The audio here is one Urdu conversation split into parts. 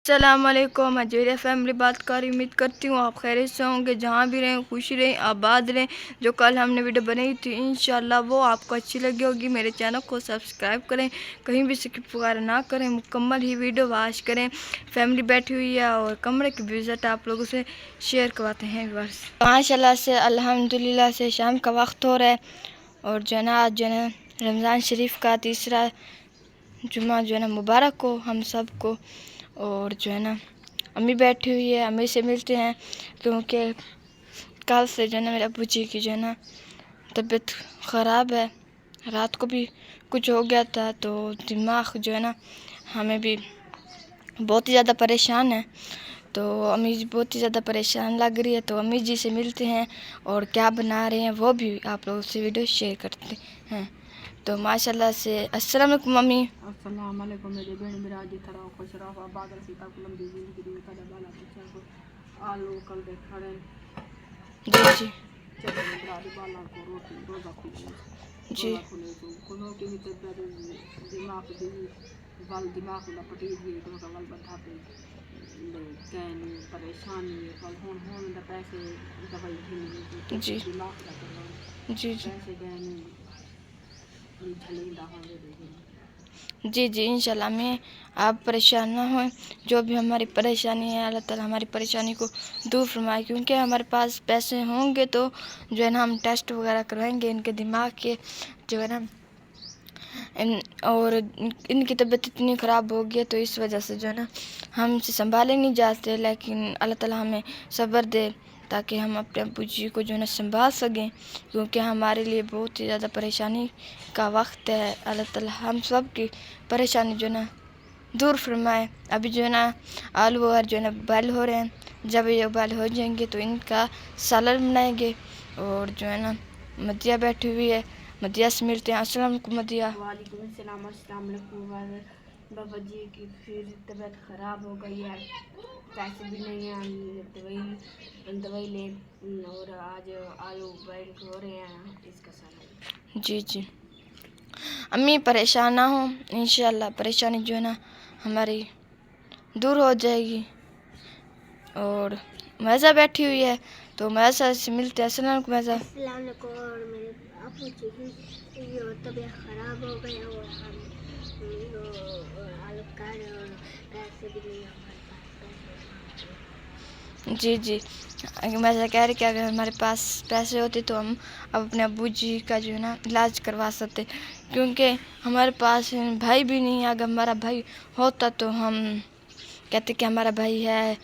السلام علیکم، اجویریا فیملی بات کر رہی. امید کرتی ہوں آپ خیریت سے ہوں گے، جہاں بھی رہیں خوش رہیں آباد رہیں. جو کل ہم نے ویڈیو بنائی تھی انشاءاللہ وہ آپ کو اچھی لگی ہوگی. میرے چینل کو سبسکرائب کریں، کہیں بھی سکپ وغیرہ نہ کریں، مکمل ہی ویڈیو واچ کریں. فیملی بیٹھی ہوئی ہے اور کمرے کی وزٹ آپ لوگوں سے شیئر کرواتے ہیں. ماشاءاللہ سے الحمدللہ سے شام کا وقت ہو رہا ہے اور جو ہے نا آج جو ہے نا رمضان شریف کا تیسرا جمعہ جو ہے نا مبارک ہو ہم سب کو. اور جو ہے نا امی بیٹھی ہوئی ہے، امی سے ملتے ہیں کیونکہ کل سے جو ہے نا میرے ابو جی کی جو ہے نا طبیعت خراب ہے. رات کو بھی کچھ ہو گیا تھا تو دماغ جو ہے نا ہمیں بھی بہت ہی زیادہ پریشان ہے. تو امی جی بہت ہی زیادہ پریشان لگ رہی ہے تو امی جی سے ملتے ہیں اور کیا بنا رہے ہیں وہ بھی آپ لوگوں سے ویڈیو شیئر کرتے ہیں. تو ماشاءاللہ سے السلام علیکم امی. السلام علیکم میری بہن براجی تھرا خوش رہو بادل سیتا کلم دی زندگی میں کدا بالا پچا کو آلو کل دے کھڑے جی چلو برادی بالا کو روٹی روزہ کھلے جی روزہ کھلے تو کھلو کی بھی طبیعت دماغ دی ول دماغ لا پٹی دی تو کا ول بدھا پہ کہنی پریشانی کل ہون دا پیسے دوائی گھنی تو جی دماغ دا کروا جی جی پیسے گہنی جھلیندا ہوں دے دے. جی جی انشاءاللہ میں آپ پریشان نہ ہوئیں. جو بھی ہماری پریشانی ہے اللہ تعالیٰ ہماری پریشانی کو دور فرمائے. کیونکہ ہمارے پاس پیسے ہوں گے تو جو ہے نا ہم ٹیسٹ وغیرہ کروائیں گے ان کے دماغ کے جو ہے نا اور ان کی طبیعت اتنی خراب ہو گئی ہے تو اس وجہ سے جو ہے نا ہم سے سنبھالے نہیں جاتے. لیکن اللہ تعالیٰ ہمیں صبر دے تاکہ ہم اپنے ابو جی کو جو ہے نا سنبھال سکیں کیونکہ ہمارے لیے بہت ہی زیادہ پریشانی کا وقت ہے. اللہ تعالیٰ ہم سب کی پریشانی جو ہے نا دور فرمائے. ابھی جو ہے نا آلو وغیرہ جو ہے نا بوائل ہو رہے ہیں، جب یہ بوائل ہو جائیں گے تو ان کا سالن بنائیں گے. اور جو ہے نا مدیہ بیٹھی ہوئی ہے، مدیہ سے ملتے ہیں. السلام علیکم مدیہ. وعلیکم السلام. السلام علیکم. بابا جی کی پھر طبیعت خراب ہو گئی ہے، پیسے بھی نہیں ہیں دوائی لیں اور آج آلو بوائل ہو رہے ہیں اس کا سالن. جی جی امی پریشان نہ ہوں، انشاءاللہ پریشانی جو ہے نا ہماری دور ہو جائے گی. اور میزہ بیٹھی ہوئی ہے تو میزہ سے ملتے ہیں. السلام علیکم میزہ. السلام علیکم. اور میرے ابو جی کی طبیعت خراب ہو گئی اور ہم آلو کھا رہے اور پیسے بھی نہیں ہمارے پاس پیسے. جی جی میزہ کہہ رہی کہ اگر ہمارے پاس پیسے ہوتے تو ہم اب اپنے ابو جی کا جو ہے نا علاج کروا سکتے کیونکہ ہمارے پاس بھائی بھی نہیں ہے. اگر ہمارا بھائی ہوتا تو ہم کہتے کہ ہمارا بھائی ہے،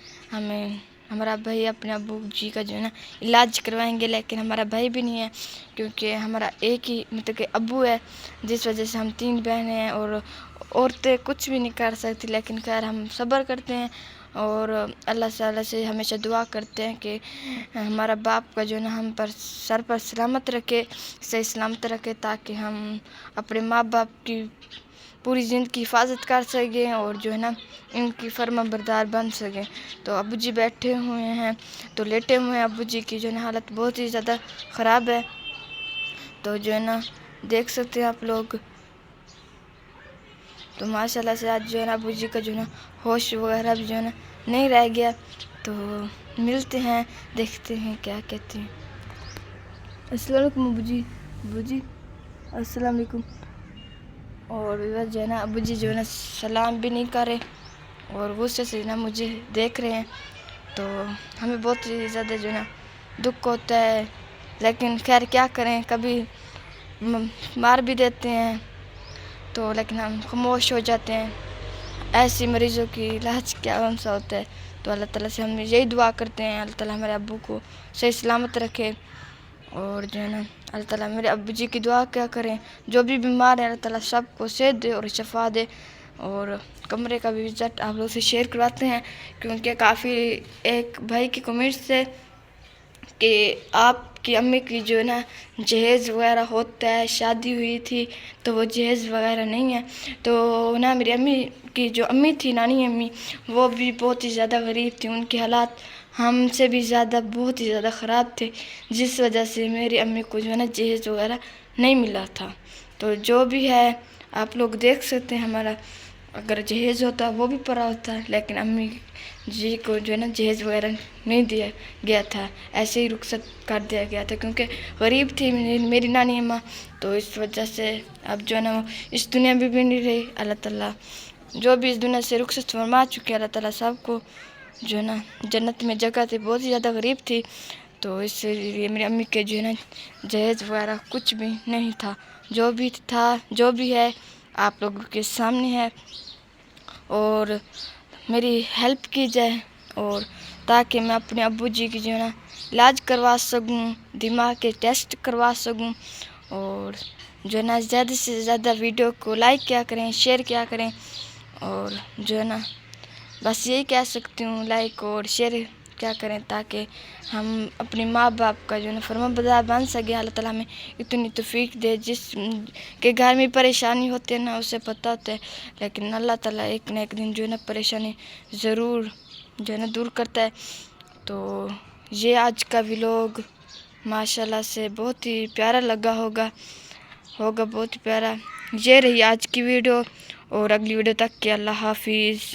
ہمارا بھائی اپنے ابو جی کا جو ہے نا علاج کروائیں گے. لیکن ہمارا بھائی بھی نہیں ہے کیونکہ ہمارا ایک ہی مطلب کہ ابو ہے، جس وجہ سے ہم 3 بہنیں ہیں اور عورتیں کچھ بھی نہیں کر سکتی. لیکن خیر ہم صبر کرتے ہیں اور اللہ تعالیٰ سے ہمیشہ دعا کرتے ہیں کہ ہمارا باپ کا جو ہے نا ہم پر سر پر سلامت رکھے، صحیح سلامت رکھے تاکہ ہم اپنے ماں باپ کی پوری زندگی حفاظت کر سکیں اور جو ہے نا ان کی فرما بردار بن سکیں. تو ابو جی بیٹھے ہوئے ہیں تو لیٹے ہوئے ہیں. ابو جی کی جو ہے نا حالت بہت ہی زیادہ خراب ہے تو جو ہے نا دیکھ سکتے ہیں آپ لوگ. تو ماشاءاللہ سے آج جو ہے نا ابو جی کا جو ہے نا ہوش وغیرہ بھی جو ہے نا نہیں رہ گیا. تو ملتے ہیں، دیکھتے ہیں کیا کہتے ہیں. السلام علیکم ابو جی. ابو جی السلام علیکم. اور جو ہے نا ابو جی جو ہے نا سلام بھی نہیں کرے اور غصے سے نا مجھے دیکھ رہے ہیں. تو ہمیں بہت ہی زیادہ جو ہے نا دکھ ہوتا ہے. لیکن خیر کیا کریں، کبھی مار بھی دیتے ہیں تو لیکن ہم خاموش ہو جاتے ہیں. ایسی مریضوں کی علاج کیا کون سا ہوتا ہے. تو اللہ تعالیٰ سے ہم یہی دعا کرتے ہیں اللہ تعالیٰ ہمارے ابو کو صحیح سلامت رکھے. اور جو ہے نا اللہ تعالیٰ میرے ابو جی کی دعا کیا کریں، جو بھی بیمار ہیں اللہ تعالیٰ سب کو صحت دے اور شفا دے. اور کمرے کا بھی وزٹ آپ لوگ سے شیئر کرواتے ہیں کیونکہ کافی ایک بھائی کی کمنٹ سے کہ آپ کی امی کی جو ہے نا جہیز وغیرہ ہوتا ہے، شادی ہوئی تھی تو وہ جہیز وغیرہ نہیں ہے. تو نا میری امی کی جو امی تھی، نانی امی، وہ بھی بہت ہی زیادہ غریب تھی. ان کے حالات ہم سے بھی زیادہ بہت ہی زیادہ خراب تھے جس وجہ سے میری امی کو جو ہے نا جہیز وغیرہ نہیں ملا تھا. تو جو بھی ہے آپ لوگ دیکھ سکتے ہیں ہمارا اگر جہیز ہوتا وہ بھی پڑا ہوتا، لیکن امی جی کو جو ہے نا جہیز وغیرہ نہیں دیا گیا تھا، ایسے ہی رخصت کر دیا گیا تھا، کیونکہ غریب تھی میری نانی اماں، تو اس وجہ سے اب جو ہے نا وہ اس دنیا میں بھی نہیں رہی۔ اللہ تعالیٰ جو بھی اس دنیا سے رخصت فرما چکے، اللہ تعالیٰ سب کو جو ہے نا جنت میں جگہ تھی، بہت ہی زیادہ غریب تھی، تو اس لیے میری امی کے جو ہے نا جہیز وغیرہ کچھ بھی نہیں تھا، جو بھی تھا جو بھی ہے آپ لوگوں کے سامنے ہے، اور میری ہیلپ کی جائے، اور تاکہ میں اپنے ابو جی کی جو ہے نا علاج کروا سکوں، دماغ کے ٹیسٹ کروا سکوں، اور جو ہے نا زیادہ سے زیادہ ویڈیو کو لائک کیا کریں، شیئر کیا کریں، اور جو ہے نا بس یہی کہہ سکتی ہوں، لائک اور شیئر کیا کریں تاکہ ہم اپنے ماں باپ کا جو ہے نا فرما بردار بن سکیں۔ اللہ تعالیٰ ہمیں اتنی توفیق دے، جس کے گھر میں پریشانی ہوتی ہے نا اسے پتہ ہوتا ہے، لیکن اللہ تعالیٰ ایک نہ ایک دن جو ہے نا پریشانی ضرور جو ہے نا دور کرتا ہے۔ تو یہ آج کا ولاگ ماشاءاللہ سے بہت ہی پیارا لگا ہوگا بہت ہی پیارا۔ یہ رہی آج کی ویڈیو، اور اگلی ویڈیو تک کے اللہ حافظ۔